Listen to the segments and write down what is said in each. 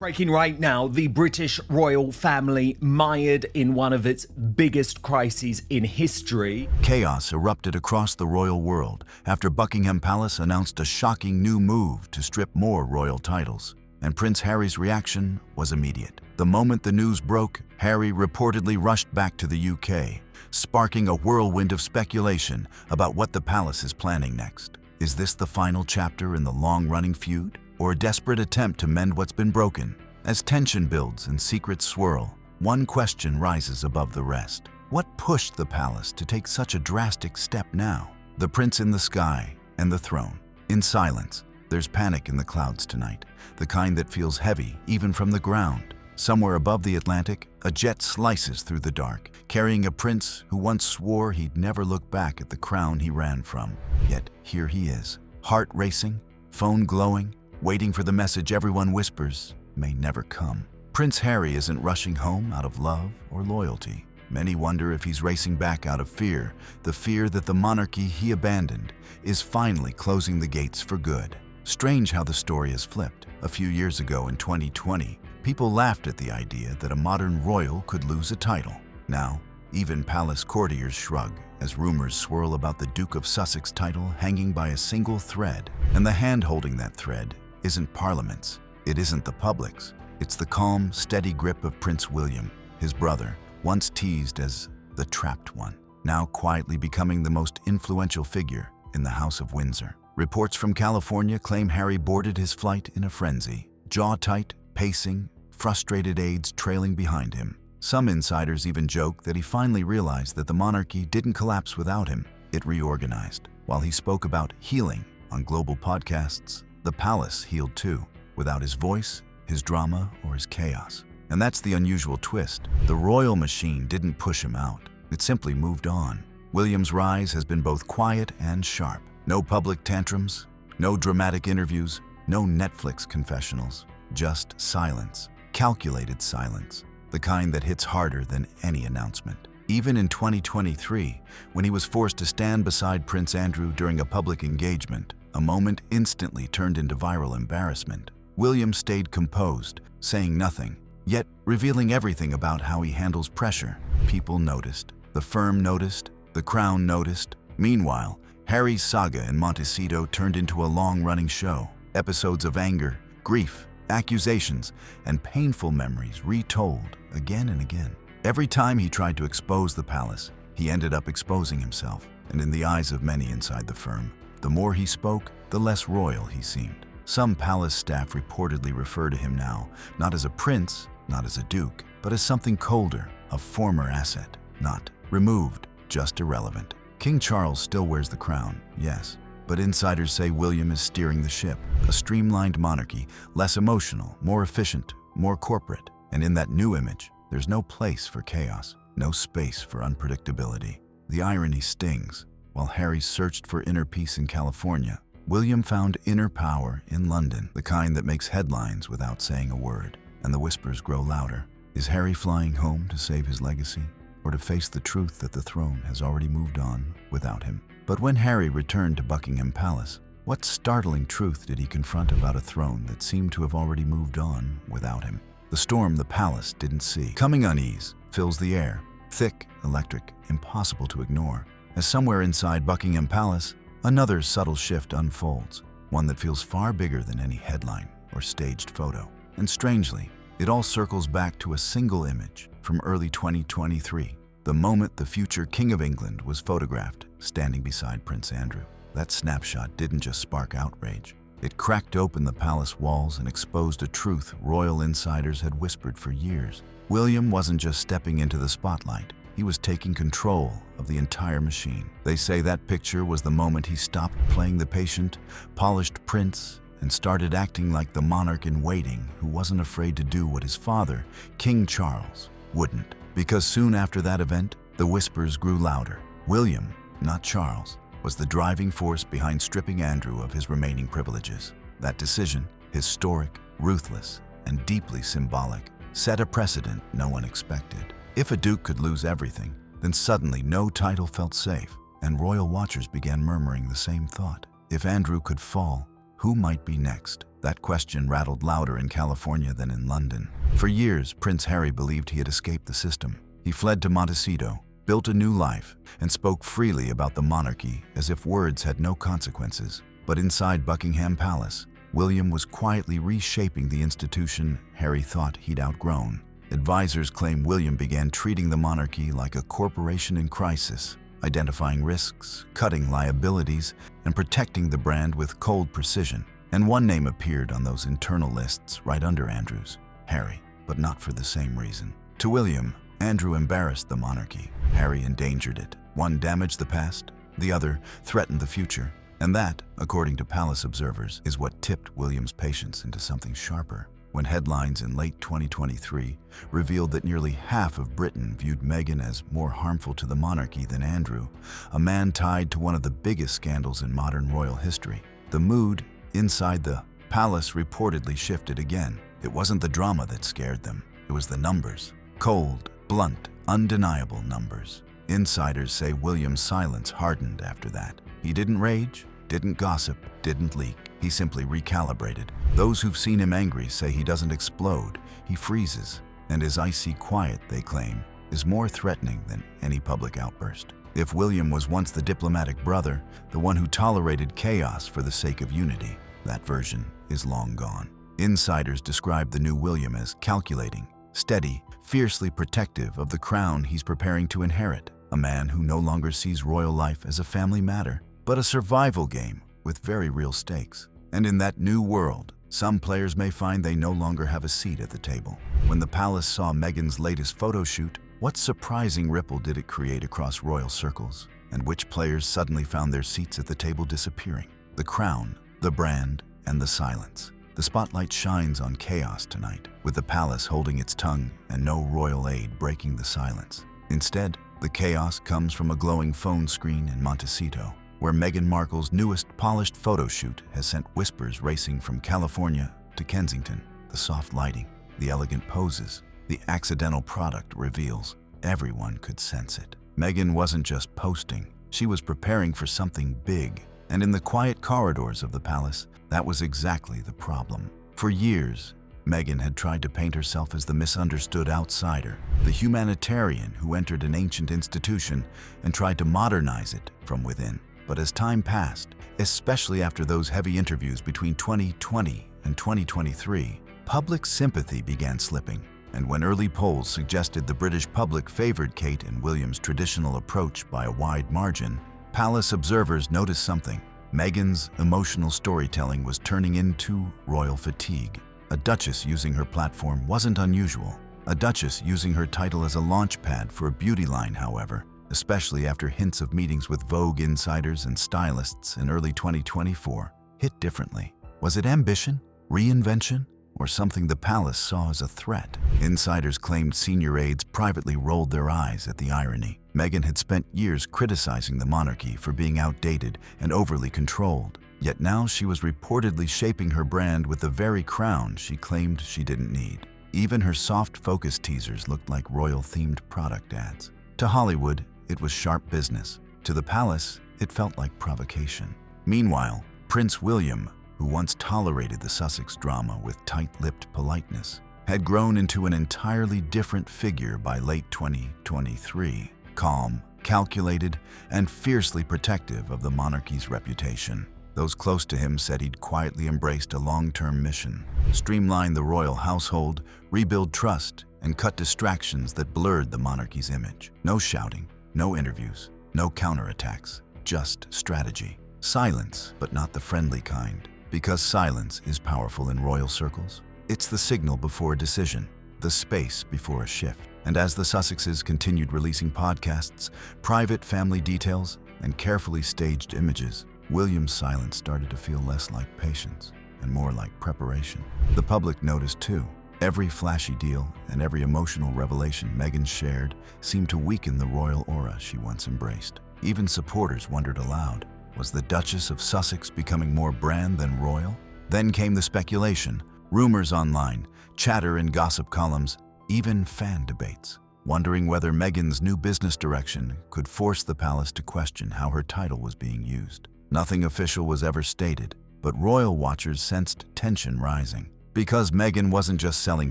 Breaking right now, the British royal family mired in one of its biggest crises in history. Chaos erupted across the royal world after Buckingham Palace announced a shocking new move to strip more royal titles. And Prince Harry's reaction was immediate. The moment the news broke, Harry reportedly rushed back to the UK, sparking a whirlwind of speculation about what the palace is planning next. Is this the final chapter in the long-running feud, or a desperate attempt to mend what's been broken? As tension builds and secrets swirl, one question rises above the rest. What pushed the palace to take such a drastic step now? The prince in the sky and the throne. In silence, there's panic in the clouds tonight, the kind that feels heavy even from the ground. Somewhere above the Atlantic, a jet slices through the dark, carrying a prince who once swore he'd never look back at the crown he ran from. Yet here he is, heart racing, phone glowing, waiting for the message everyone whispers may never come. Prince Harry isn't rushing home out of love or loyalty. Many wonder if he's racing back out of fear, the fear that the monarchy he abandoned is finally closing the gates for good. Strange how the story has flipped. A few years ago in 2020, people laughed at the idea that a modern royal could lose a title. Now, even palace courtiers shrug as rumors swirl about the Duke of Sussex title hanging by a single thread. And the hand holding that thread isn't Parliament's, it isn't the public's. It's the calm, steady grip of Prince William, his brother, once teased as the trapped one, now quietly becoming the most influential figure in the House of Windsor. Reports from California claim Harry boarded his flight in a frenzy, jaw tight, pacing, frustrated aides trailing behind him. Some insiders even joke that he finally realized that the monarchy didn't collapse without him, it reorganized. While he spoke about healing on global podcasts, the palace healed too, without his voice, his drama, or his chaos. And that's the unusual twist. The royal machine didn't push him out, it simply moved on. William's rise has been both quiet and sharp. No public tantrums, no dramatic interviews, no Netflix confessionals, just silence, calculated silence, the kind that hits harder than any announcement. Even in 2023, when he was forced to stand beside Prince Andrew during a public engagement, a moment instantly turned into viral embarrassment. William stayed composed, saying nothing, yet revealing everything about how he handles pressure. People noticed, the firm noticed, the crown noticed. Meanwhile, Harry's saga in Montecito turned into a long-running show. Episodes of anger, grief, accusations, and painful memories retold again and again. Every time he tried to expose the palace, he ended up exposing himself. And in the eyes of many inside the firm, the more he spoke, the less royal he seemed. Some palace staff reportedly refer to him now, not as a prince, not as a duke, but as something colder, a former asset, not removed, just irrelevant. King Charles still wears the crown, yes, but insiders say William is steering the ship, a streamlined monarchy, less emotional, more efficient, more corporate. And in that new image, there's no place for chaos, no space for unpredictability. The irony stings. While Harry searched for inner peace in California, William found inner power in London, the kind that makes headlines without saying a word. And the whispers grow louder. Is Harry flying home to save his legacy, or to face the truth that the throne has already moved on without him? But when Harry returned to Buckingham Palace, what startling truth did he confront about a throne that seemed to have already moved on without him? The storm the palace didn't see. Coming unease fills the air, thick, electric, impossible to ignore. As somewhere inside Buckingham Palace, another subtle shift unfolds, one that feels far bigger than any headline or staged photo. And strangely, it all circles back to a single image from early 2023, the moment the future King of England was photographed standing beside Prince Andrew. That snapshot didn't just spark outrage. It cracked open the palace walls and exposed a truth royal insiders had whispered for years. William wasn't just stepping into the spotlight. He was taking control of the entire machine. They say that picture was the moment he stopped playing the patient, polished prince, and started acting like the monarch in waiting who wasn't afraid to do what his father, King Charles, wouldn't. Because soon after that event, the whispers grew louder. William, not Charles, was the driving force behind stripping Andrew of his remaining privileges. That decision, historic, ruthless, and deeply symbolic, set a precedent no one expected. If a duke could lose everything, then suddenly no title felt safe, and royal watchers began murmuring the same thought. If Andrew could fall, who might be next? That question rattled louder in California than in London. For years, Prince Harry believed he had escaped the system. He fled to Montecito, built a new life, and spoke freely about the monarchy as if words had no consequences. But inside Buckingham Palace, William was quietly reshaping the institution Harry thought he'd outgrown. Advisors claim William began treating the monarchy like a corporation in crisis, identifying risks, cutting liabilities, and protecting the brand with cold precision. And one name appeared on those internal lists right under Andrew's: Harry, but not for the same reason. To William, Andrew embarrassed the monarchy. Harry endangered it. One damaged the past, the other threatened the future. And that, according to palace observers, is what tipped William's patience into something sharper. When headlines in late 2023 revealed that nearly half of Britain viewed Meghan as more harmful to the monarchy than Andrew, a man tied to one of the biggest scandals in modern royal history, the mood inside the palace reportedly shifted again. It wasn't the drama that scared them, it was the numbers. Cold, blunt, undeniable numbers. Insiders say William's silence hardened after that. He didn't rage, didn't gossip, didn't leak. He simply recalibrated. Those who've seen him angry say he doesn't explode, he freezes. And his icy quiet, they claim, is more threatening than any public outburst. If William was once the diplomatic brother, the one who tolerated chaos for the sake of unity, that version is long gone. Insiders describe the new William as calculating, steady, fiercely protective of the crown he's preparing to inherit. A man who no longer sees royal life as a family matter, but a survival game with very real stakes. And in that new world, some players may find they no longer have a seat at the table. When the palace saw Meghan's latest photo shoot, what surprising ripple did it create across royal circles? And which players suddenly found their seats at the table disappearing? The crown, the brand, and the silence. The spotlight shines on chaos tonight, with the palace holding its tongue and no royal aid breaking the silence. Instead, the chaos comes from a glowing phone screen in Montecito, where Meghan Markle's newest polished photo shoot has sent whispers racing from California to Kensington. The soft lighting, the elegant poses, the accidental product reveals. Everyone could sense it. Meghan wasn't just posting, she was preparing for something big. And in the quiet corridors of the palace, that was exactly the problem. For years, Meghan had tried to paint herself as the misunderstood outsider, the humanitarian who entered an ancient institution and tried to modernize it from within. But as time passed, especially after those heavy interviews between 2020 and 2023, public sympathy began slipping. And when early polls suggested the British public favored Kate and William's traditional approach by a wide margin, palace observers noticed something. Meghan's emotional storytelling was turning into royal fatigue. A duchess using her platform wasn't unusual. A duchess using her title as a launchpad for a beauty line, however, especially after hints of meetings with Vogue insiders and stylists in early 2024, hit differently. Was it ambition, reinvention, or something the palace saw as a threat? Insiders claimed senior aides privately rolled their eyes at the irony. Meghan had spent years criticizing the monarchy for being outdated and overly controlled. Yet now she was reportedly shaping her brand with the very crown she claimed she didn't need. Even her soft focus teasers looked like royal-themed product ads. To Hollywood, it was sharp business. To the palace, it felt like provocation. Meanwhile, Prince William, who once tolerated the Sussex drama with tight-lipped politeness, had grown into an entirely different figure by late 2023. Calm, calculated, and fiercely protective of the monarchy's reputation. Those close to him said he'd quietly embraced a long-term mission: streamline the royal household, rebuild trust, and cut distractions that blurred the monarchy's image. No shouting, no interviews, no counterattacks, just strategy. Silence, but not the friendly kind, because silence is powerful in royal circles. It's the signal before a decision, the space before a shift. And as the Sussexes continued releasing podcasts, private family details, and carefully staged images, William's silence started to feel less like patience and more like preparation. The public noticed too. Every flashy deal and every emotional revelation Meghan shared seemed to weaken the royal aura she once embraced. Even supporters wondered aloud, was the Duchess of Sussex becoming more brand than royal? Then came the speculation, rumors online, chatter in gossip columns, even fan debates, wondering whether Meghan's new business direction could force the palace to question how her title was being used. Nothing official was ever stated, but royal watchers sensed tension rising. Because Meghan wasn't just selling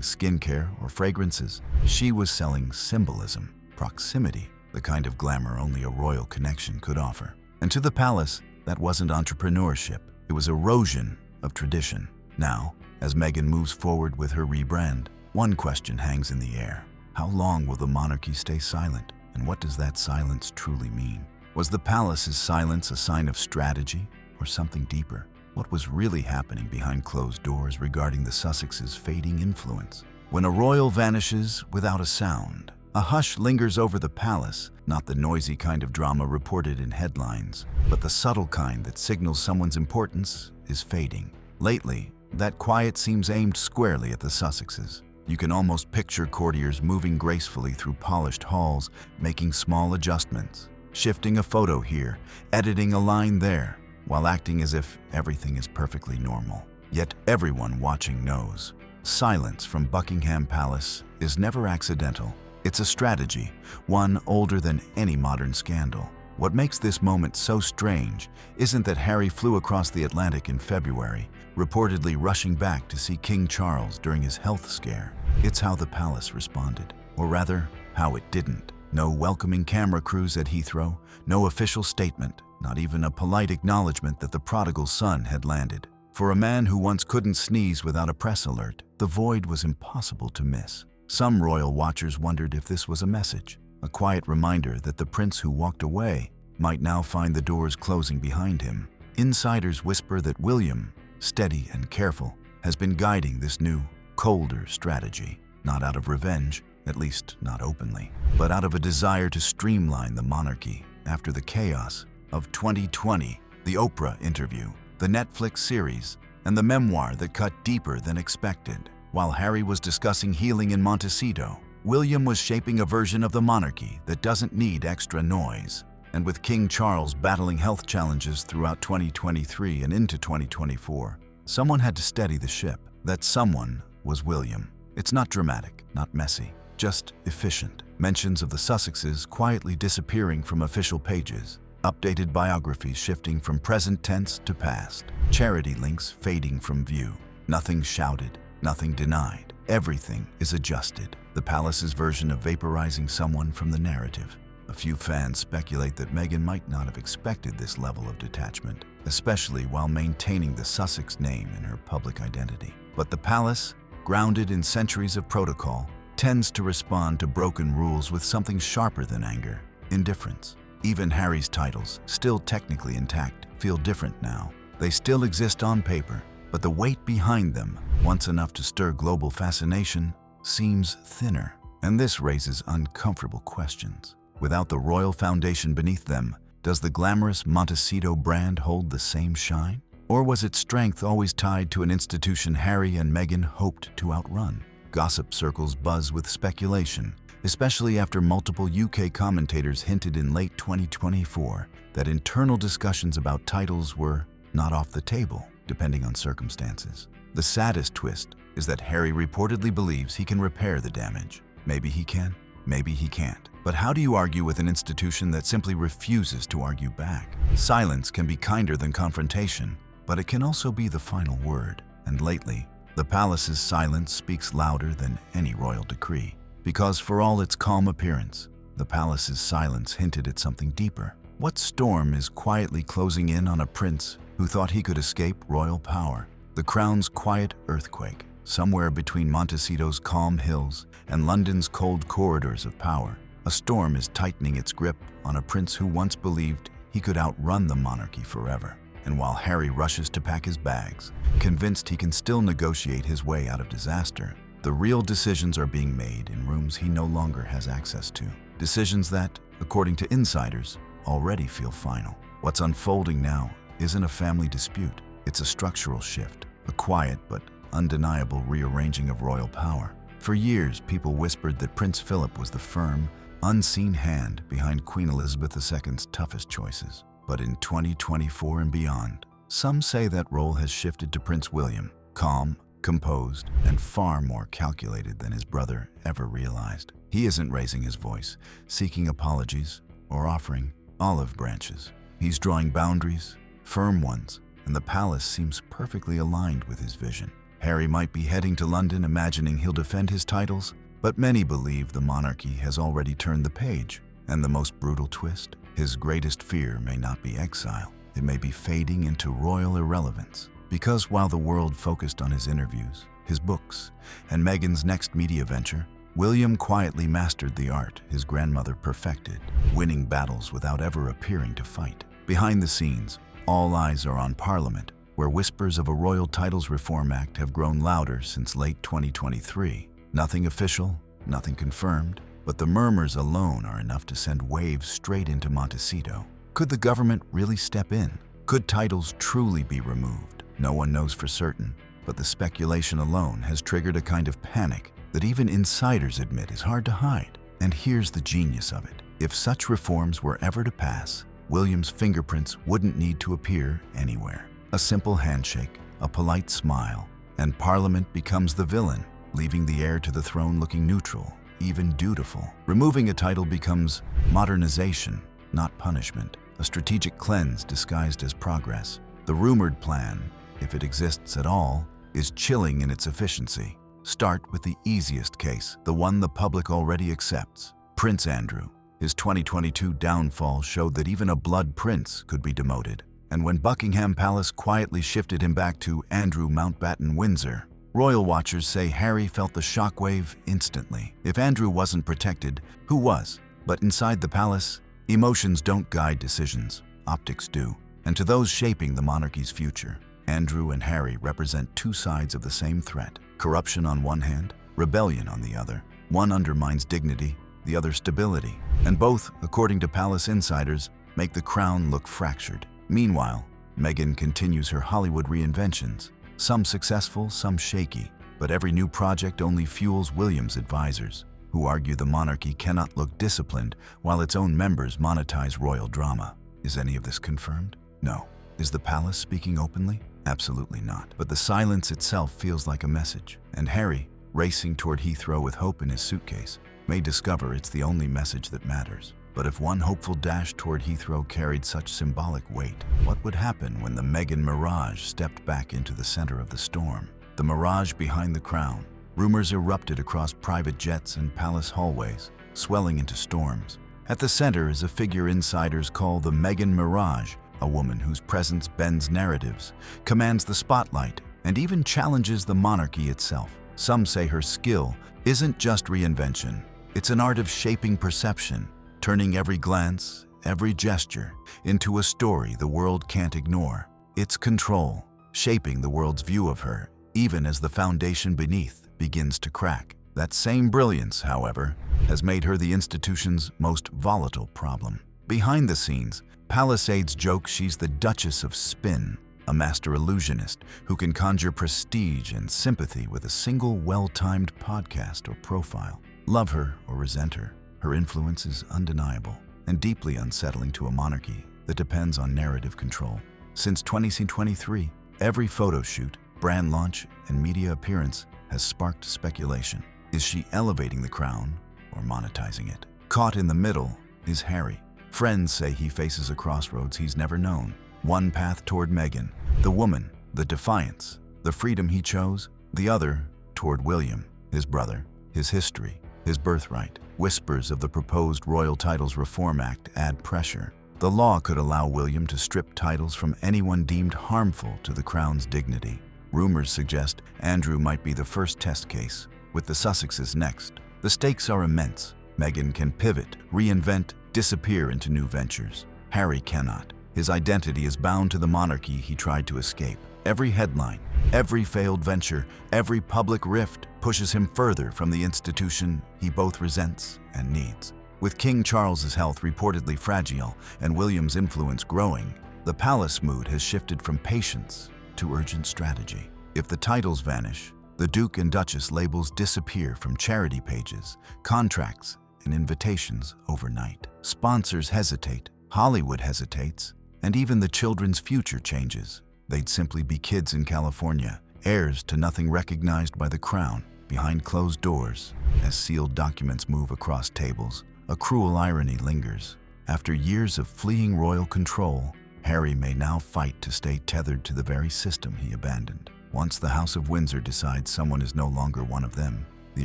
skincare or fragrances, she was selling symbolism, proximity, the kind of glamour only a royal connection could offer. And to the palace, that wasn't entrepreneurship, it was erosion of tradition. Now, as Meghan moves forward with her rebrand, one question hangs in the air. How long will the monarchy stay silent? And what does that silence truly mean? Was the palace's silence a sign of strategy or something deeper? What was really happening behind closed doors regarding the Sussexes' fading influence? When a royal vanishes without a sound, a hush lingers over the palace, not the noisy kind of drama reported in headlines, but the subtle kind that signals someone's importance is fading. Lately, that quiet seems aimed squarely at the Sussexes. You can almost picture courtiers moving gracefully through polished halls, making small adjustments, shifting a photo here, editing a line there, while acting as if everything is perfectly normal. Yet everyone watching knows. Silence from Buckingham Palace is never accidental. It's a strategy, one older than any modern scandal. What makes this moment so strange isn't that Harry flew across the Atlantic in February, reportedly rushing back to see King Charles during his health scare. It's how the palace responded, or rather, how it didn't. No welcoming camera crews at Heathrow, no official statement, not even a polite acknowledgement that the prodigal son had landed. For a man who once couldn't sneeze without a press alert, the void was impossible to miss. Some royal watchers wondered if this was a message, a quiet reminder that the prince who walked away might now find the doors closing behind him. Insiders whisper that William, steady and careful, has been guiding this new, colder strategy, not out of revenge, at least not openly, but out of a desire to streamline the monarchy after the chaos of 2020, the Oprah interview, the Netflix series, and the memoir that cut deeper than expected. While Harry was discussing healing in Montecito, William was shaping a version of the monarchy that doesn't need extra noise. And with King Charles battling health challenges throughout 2023 and into 2024, someone had to steady the ship. That someone was William. It's not dramatic, not messy, just efficient. Mentions of the Sussexes quietly disappearing from official pages, updated biographies shifting from present tense to past, charity links fading from view. Nothing shouted, nothing denied. Everything is adjusted. The palace's version of vaporizing someone from the narrative. A few fans speculate that Meghan might not have expected this level of detachment, especially while maintaining the Sussex name in her public identity. But the palace, grounded in centuries of protocol, tends to respond to broken rules with something sharper than anger: indifference. Even Harry's titles, still technically intact, feel different now. They still exist on paper, but the weight behind them, once enough to stir global fascination, seems thinner. And this raises uncomfortable questions. Without the royal foundation beneath them, does the glamorous Montecito brand hold the same shine? Or was its strength always tied to an institution Harry and Meghan hoped to outrun? Gossip circles buzz with speculation, especially after multiple UK commentators hinted in late 2024 that internal discussions about titles were not off the table, depending on circumstances. The saddest twist is that Harry reportedly believes he can repair the damage. Maybe he can, maybe he can't. But how do you argue with an institution that simply refuses to argue back? Silence can be kinder than confrontation, but it can also be the final word. And lately, the palace's silence speaks louder than any royal decree. Because for all its calm appearance, the palace's silence hinted at something deeper. What storm is quietly closing in on a prince who thought he could escape royal power? The crown's quiet earthquake, somewhere between Montecito's calm hills and London's cold corridors of power. A storm is tightening its grip on a prince who once believed he could outrun the monarchy forever. And while Harry rushes to pack his bags, convinced he can still negotiate his way out of disaster, the real decisions are being made in rooms he no longer has access to. Decisions that, according to insiders, already feel final. What's unfolding now isn't a family dispute. It's a structural shift, a quiet but undeniable rearranging of royal power. For years, people whispered that Prince Philip was the firm, unseen hand behind Queen Elizabeth II's toughest choices. But in 2024 and beyond, some say that role has shifted to Prince William, calm, composed, and far more calculated than his brother ever realized. He isn't raising his voice, seeking apologies, or offering olive branches. He's drawing boundaries, firm ones, and the palace seems perfectly aligned with his vision. Harry might be heading to London imagining he'll defend his titles, but many believe the monarchy has already turned the page. And the most brutal twist? His greatest fear may not be exile. It may be fading into royal irrelevance. Because while the world focused on his interviews, his books, and Meghan's next media venture, William quietly mastered the art his grandmother perfected, winning battles without ever appearing to fight. Behind the scenes, all eyes are on Parliament, where whispers of a Royal Titles Reform Act have grown louder since late 2023. Nothing official, nothing confirmed, but the murmurs alone are enough to send waves straight into Montecito. Could the government really step in? Could titles truly be removed? No one knows for certain, but the speculation alone has triggered a kind of panic that even insiders admit is hard to hide. And here's the genius of it. If such reforms were ever to pass, William's fingerprints wouldn't need to appear anywhere. A simple handshake, a polite smile, and Parliament becomes the villain, leaving the heir to the throne looking neutral, even dutiful. Removing a title becomes modernization, not punishment, a strategic cleanse disguised as progress. The rumored plan, if it exists at all, is chilling in its efficiency. Start with the easiest case, the one the public already accepts. Prince Andrew. His 2022 downfall showed that even a blood prince could be demoted. And when Buckingham Palace quietly shifted him back to Andrew Mountbatten Windsor, royal watchers say Harry felt the shockwave instantly. If Andrew wasn't protected, who was? But inside the palace, emotions don't guide decisions, optics do. And to those shaping the monarchy's future, Andrew and Harry represent two sides of the same threat. Corruption on one hand, rebellion on the other. One undermines dignity, the other stability. And both, according to palace insiders, make the crown look fractured. Meanwhile, Meghan continues her Hollywood reinventions. Some successful, some shaky, but every new project only fuels William's advisors, who argue the monarchy cannot look disciplined while its own members monetize royal drama. Is any of this confirmed? No. Is the palace speaking openly? Absolutely not. But the silence itself feels like a message. And Harry, racing toward Heathrow with hope in his suitcase, may discover it's the only message that matters. But if one hopeful dash toward Heathrow carried such symbolic weight, what would happen when the Meghan mirage stepped back into the center of the storm? The mirage behind the crown. Rumors erupted across private jets and palace hallways, swelling into storms. At the center is a figure insiders call the Meghan Mirage, a woman whose presence bends narratives, commands the spotlight, and even challenges the monarchy itself. Some say her skill isn't just reinvention. It's an art of shaping perception, turning every glance, every gesture, into a story the world can't ignore. It's control, shaping the world's view of her, even as the foundation beneath begins to crack. That same brilliance, however, has made her the institution's most volatile problem. Behind the scenes, Palisades jokes she's the Duchess of Spin, a master illusionist who can conjure prestige and sympathy with a single well-timed podcast or profile. Love her or resent her, her influence is undeniable and deeply unsettling to a monarchy that depends on narrative control. Since 2023, every photo shoot, brand launch, and media appearance has sparked speculation. Is she elevating the crown or monetizing it? Caught in the middle is Harry. Friends say he faces a crossroads he's never known. One path toward Meghan, the woman, the defiance, the freedom he chose. The other toward William, his brother, his history, his birthright. Whispers of the proposed Royal Titles Reform Act add pressure. The law could allow William to strip titles from anyone deemed harmful to the crown's dignity. Rumors suggest Andrew might be the first test case, with the Sussexes next. The stakes are immense. Meghan can pivot, reinvent, disappear into new ventures. Harry cannot. His identity is bound to the monarchy he tried to escape. Every headline, every failed venture, every public rift pushes him further from the institution he both resents and needs. With King Charles's health reportedly fragile and William's influence growing, the palace mood has shifted from patience to urgent strategy. If the titles vanish, the Duke and Duchess labels disappear from charity pages, contracts, and invitations overnight. Sponsors hesitate, Hollywood hesitates, and even the children's future changes. They'd simply be kids in California, heirs to nothing recognized by the crown. Behind closed doors, as sealed documents move across tables, a cruel irony lingers. After years of fleeing royal control, Harry may now fight to stay tethered to the very system he abandoned. Once the House of Windsor decides someone is no longer one of them, the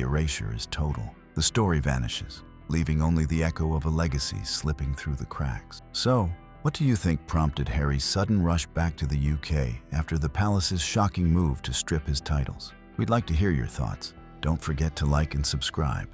erasure is total. The story vanishes, leaving only the echo of a legacy slipping through the cracks. So, what do you think prompted Harry's sudden rush back to the UK after the palace's shocking move to strip his titles? We'd like to hear your thoughts. Don't forget to like and subscribe.